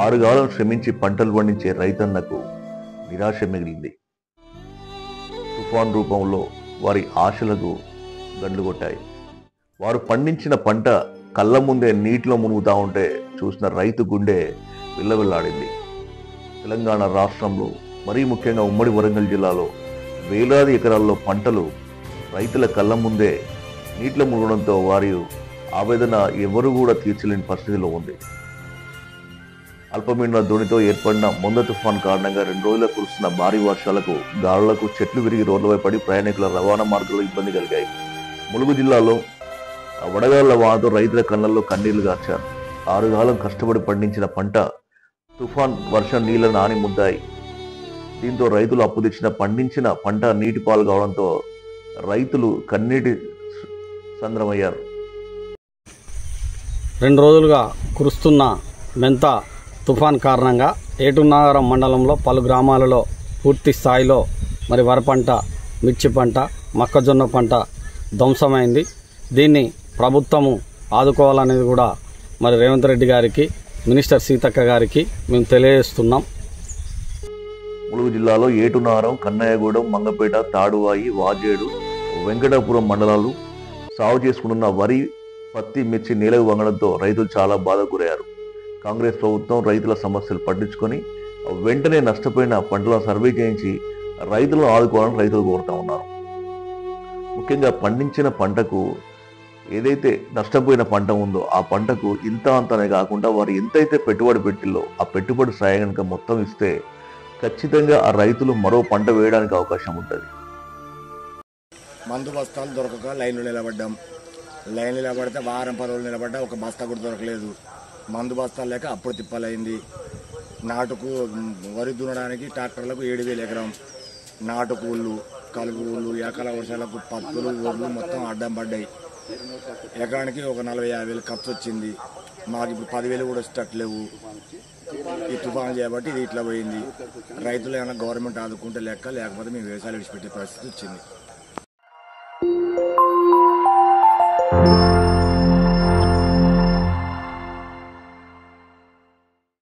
ఆరుగాలం శ్రమించి పంటలు పండించే రైతన్నకు నిరాశ మిగిలింది. తుఫాన్ రూపంలో వారి ఆశలకు గండ్లు కొట్టాయి. వారు పండించిన పంట కళ్ళ ముందే నీటిలో మునుగుతా ఉంటే చూసిన రైతు గుండె విల్లవిల్లాడింది. తెలంగాణ రాష్ట్రంలో మరీ ముఖ్యంగా ఉమ్మడి వరంగల్ జిల్లాలో వేలాది ఎకరాల్లో పంటలు రైతుల కళ్ళ ముందే నీటిలో మునగడంతో వారి ఆవేదన ఎవరు కూడా తీర్చలేని పరిస్థితిలో ఉంది. అల్పపీడన ధోనితో ఏర్పడిన మొంద తుఫాన్ కారణంగా 2 రోజుల కురుస్తున్న భారీ వర్షాలకు గాలులకు చెట్లు విరిగి రోడ్లపై పడి ప్రయాణికుల రవాణా మార్గాల్లో ఇబ్బంది కలిగాయి. ములుగు జిల్లాలో వడగాళ్ల వానతో రైతుల కళ్ళల్లో కన్నీళ్లు గార్చారు. 6 కాలం కష్టపడి పండించిన పంట తుఫాన్ వర్షం నీళ్ల నాని ముద్దాయి. దీంతో రైతులు అప్పు తెచ్చిన పండించిన పంట నీటి పాలు కావడంతో రైతులు కన్నీటి సంద్రమయ్యారు. 2 రోజులుగా కురుస్తున్న మెంత తుఫాన్ కారణంగా ఏటునాగరం మండలంలో పలు గ్రామాలలో పూర్తి స్థాయిలో మరి వరి పంట, మిర్చి పంట, మొక్కజొన్న పంట ధ్వంసమైంది. దీన్ని ప్రభుత్వము ఆదుకోవాలనేది కూడా మరి రేవంత్ రెడ్డి గారికి, మినిస్టర్ సీతక్క గారికి మేము తెలియజేస్తున్నాం. ములుగు జిల్లాలో ఏటునారం, కన్నయ్యగూడెం, మంగపేట, తాడువాయి, వాజేడు, వెంకటాపురం మండలాలు సాగు చేసుకుంటున్న వరి, పత్తి, మిర్చి నేలకు వంగడంతో రైతులు చాలా బాధకు గురయ్యారు. కాంగ్రెస్ ప్రభుత్వం రైతుల సమస్యలు పట్టించుకొని వెంటనే నష్టపోయిన పంటల సర్వే చేయించి రైతులను ఆదుకోవాలని రైతులు కోరుతా ఉన్నారు. ముఖ్యంగా పండించిన పంటకు ఏదైతే నష్టపోయిన పంట ఉందో ఆ పంటకు ఇంత అంతనే కాకుండా వారు ఎంతైతే పెట్టుబడి పెట్టిల్లో ఆ పెట్టుబడి సాయం కనుక మొత్తం ఇస్తే ఖచ్చితంగా ఆ రైతులు మరో పంట వేయడానికి అవకాశం ఉంటుంది. మందు బస్తాలు దొరకక లైన్లో నిలబడ్డాం. లైన్ నిలబడితే వారం 10 రోజులు నిలబడ్డా ఒక బస్తా కూడా దొరకలేదు. మందు బస్తాలు లేక అప్పుడు తిప్పలైంది. నాటుకు వరి దున్నడానికి ట్రాక్టర్లకు 7,000 ఎకరం, నాటు కూళ్ళు, కలుగు ఊళ్ళు, ఎకల వర్షాలకు పత్తులు, ఊళ్ళు మొత్తం అడ్డం పడ్డాయి. ఎకరానికి ఒక 40-50 వేలు ఖర్చు వచ్చింది. మాకు ఇప్పుడు 10,000 కూడా వచ్చేటట్లేవు. ఈ తుఫాను చేయబట్టి ఇది ఇట్లా పోయింది. రైతులు ఏమైనా గవర్నమెంట్ ఆదుకుంటే లెక్క, లేకపోతే మేము వ్యవసాయాలు విడిచిపెట్టే పరిస్థితి వచ్చింది.